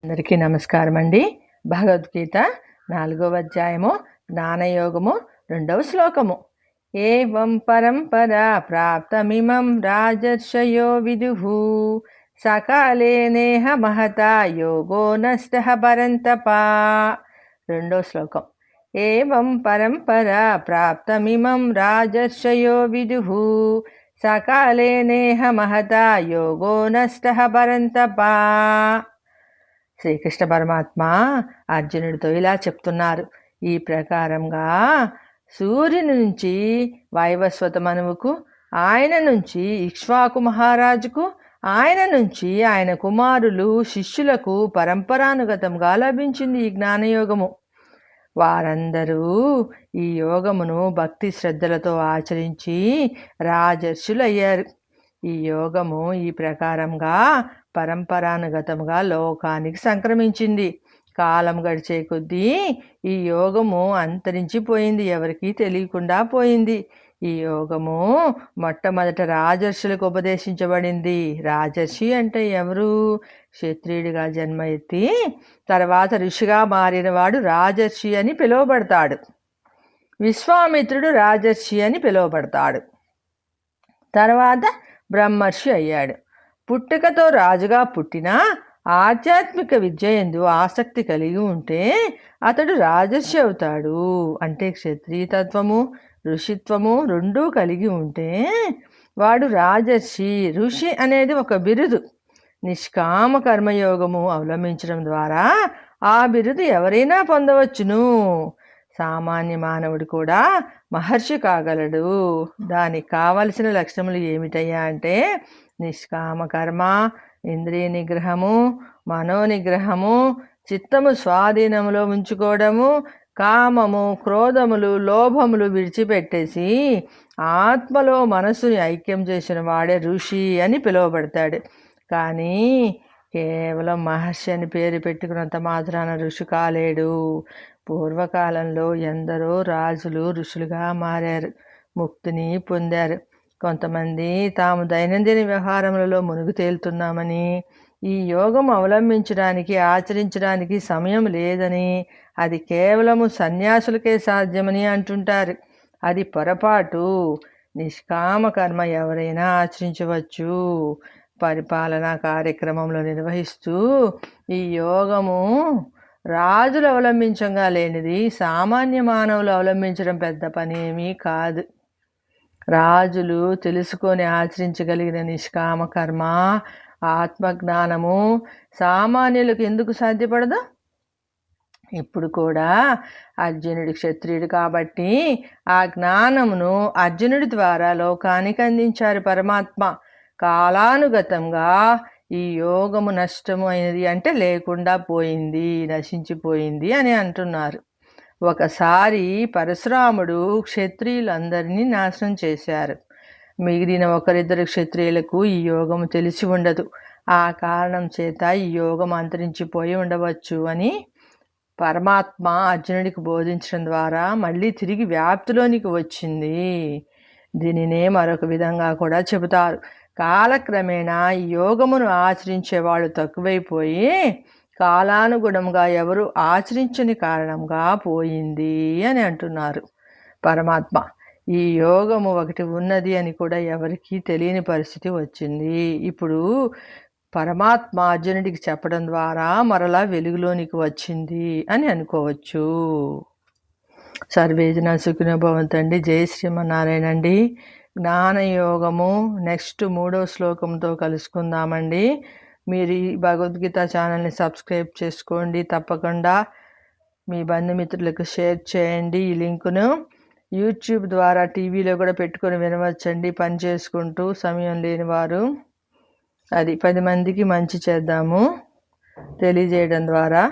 అందరికీ నమస్కారం అండి. భగవద్గీత 4వ అధ్యాయము జ్ఞానయోగము 2వ శ్లోకము. ఏవం పరంపరా ప్రాప్తమిమం రాజర్షయో విదుః సకాలే నేహ మహతా యోగో నష్టః పరంతపా. 2వ శ్లోకం. ఏవం పరంపరా ప్రాప్తమిమం రాజర్షయో విదుః సకాలే నేహ మహతా యోగో నష్టః పరంతపా. శ్రీకృష్ణ పరమాత్మ అర్జునుడితో ఇలా చెప్తున్నారు. ఈ ప్రకారంగా సూర్యుని నుంచి వైవస్వత మనువుకు, ఆయన నుంచి ఇక్ష్వాకు మహారాజుకు, ఆయన నుంచి ఆయన కుమారులు శిష్యులకు పరంపరానుగతంగా లభించింది ఈ జ్ఞానయోగము. వారందరూ ఈ యోగమును భక్తి శ్రద్ధలతో ఆచరించి రాజర్షులయ్యారు. ఈ యోగము ఈ ప్రకారంగా పరంపరానుగతముగా లోకానికి సంక్రమించింది. కాలం గడిచే కొద్దీ ఈ యోగము అంతరించిపోయింది, ఎవరికీ తెలియకుండా పోయింది. ఈ యోగము మొట్టమొదట రాజర్షులకు ఉపదేశించబడింది. రాజర్షి అంటే ఎవరు? క్షత్రియుడిగా జన్మ ఎత్తి తర్వాత ఋషిగా మారినవాడు రాజర్షి అని పిలువబడతాడు. విశ్వామిత్రుడు రాజర్షి అని పిలువబడతాడు. తర్వాత బ్రహ్మర్షి అయ్యాడు. పుట్టుకతో రాజుగా పుట్టినా ఆధ్యాత్మిక విద్య యందు ఆసక్తి కలిగి ఉంటే అతడు రాజర్షి అవుతాడు. అంటే క్షత్రియతత్వము ఋషిత్వము రెండూ కలిగి ఉంటే వాడు రాజర్షి. ఋషి అనేది ఒక బిరుదు. నిష్కామ కర్మయోగము అవలంబించడం ద్వారా ఆ బిరుదు ఎవరైనా పొందవచ్చును. సామాన్య మానవుడు కూడా మహర్షి కాగలడు. దానికి కావలసిన లక్షణములు ఏమిటయ్యా అంటే నిష్కామ కర్మ, ఇంద్రియ నిగ్రహము, మనోనిగ్రహము, చిత్తము స్వాధీనములో ఉంచుకోవడము, కామము క్రోధములు లోభములు విడిచిపెట్టేసి ఆత్మలో మనసుని ఐక్యం చేసిన వాడే ఋషి అని పిలువబడతాడు. కానీ కేవలం మహర్షి అని పేరు పెట్టుకున్నంత మాత్రాన ఋషి కాలేడు. పూర్వకాలంలో ఎందరో రాజులు ఋషులుగా మారారు, ముక్తిని పొందారు. కొంతమంది తాము దైనందిన వ్యవహారములలో మునుగు తేలుతున్నామని, ఈ యోగం అవలంబించడానికి ఆచరించడానికి సమయం లేదని, అది కేవలము సన్యాసులకే సాధ్యమని అంటుంటారు. అది పొరపాటు. నిష్కామ కర్మ ఎవరైనా ఆచరించవచ్చు. పరిపాలనా కార్యక్రమంలో నిర్వహిస్తూ ఈ యోగము రాజులు అవలంబించంగా లేనిది, సామాన్య మానవులు అవలంబించడం పెద్ద పని ఏమీ కాదు. రాజులు తెలుసుకొని ఆచరించగలిగిన నిష్కామ కర్మ, ఆత్మజ్ఞానము సామాన్యులకు ఎందుకు సాధ్యపడదు? ఇప్పుడు కూడా అర్జునుడి క్షత్రియుడు కాబట్టి ఆ జ్ఞానమును అర్జునుడి ద్వారా లోకానికి అందించారు పరమాత్మ. కాలానుగతంగా ఈ యోగము నష్టము అయినది అంటే లేకుండా పోయింది, నశించిపోయింది అని అంటున్నారు. ఒకసారి పరశురాముడు క్షత్రియులందరినీ నాశనం చేశారు. మిగిలిన ఒకరిద్దరు క్షత్రియులకు ఈ యోగము తెలిసి ఉండదు. ఆ కారణం చేత ఈ యోగం అంతరించిపోయి ఉండవచ్చు అని పరమాత్మ అర్జునుడికి బోధించడం ద్వారా మళ్ళీ తిరిగి వ్యాప్తిలోనికి వచ్చింది. దీనినే మరొక విధంగా కూడా చెబుతారు. కాలక్రమేణా ఈ యోగమును ఆచరించేవాళ్ళు తక్కువైపోయి కాలానుగుణంగా ఎవరు ఆచరించని కారణంగా పోయింది అని అంటున్నారు పరమాత్మ. ఈ యోగము ఒకటి ఉన్నది అని కూడా ఎవరికీ తెలియని పరిస్థితి వచ్చింది. ఇప్పుడు పరమాత్మ అర్జునుడికి చెప్పడం ద్వారా మరలా వెలుగులోనికి వచ్చింది అని అనుకోవచ్చు. సర్వేజన సుఖినో భవంతండి. జై శ్రీమన్నారాయణ అండి. జ్ఞానయోగము నెక్స్ట్ 3వ శ్లోకంతో కలుసుకుందామండి. మీరు ఈ భగవద్గీత ఛానల్ని సబ్స్క్రైబ్ చేసుకోండి. తప్పకుండా మీ బంధుమిత్రులకు షేర్ చేయండి. ఈ లింకును యూట్యూబ్ ద్వారా టీవీలో కూడా పెట్టుకొని వినవచ్చండి. పని చేసుకుంటూ సమయం లేని వారు. అది 10 మందికి మంచి చేద్దాము తెలియజేయడం ద్వారా.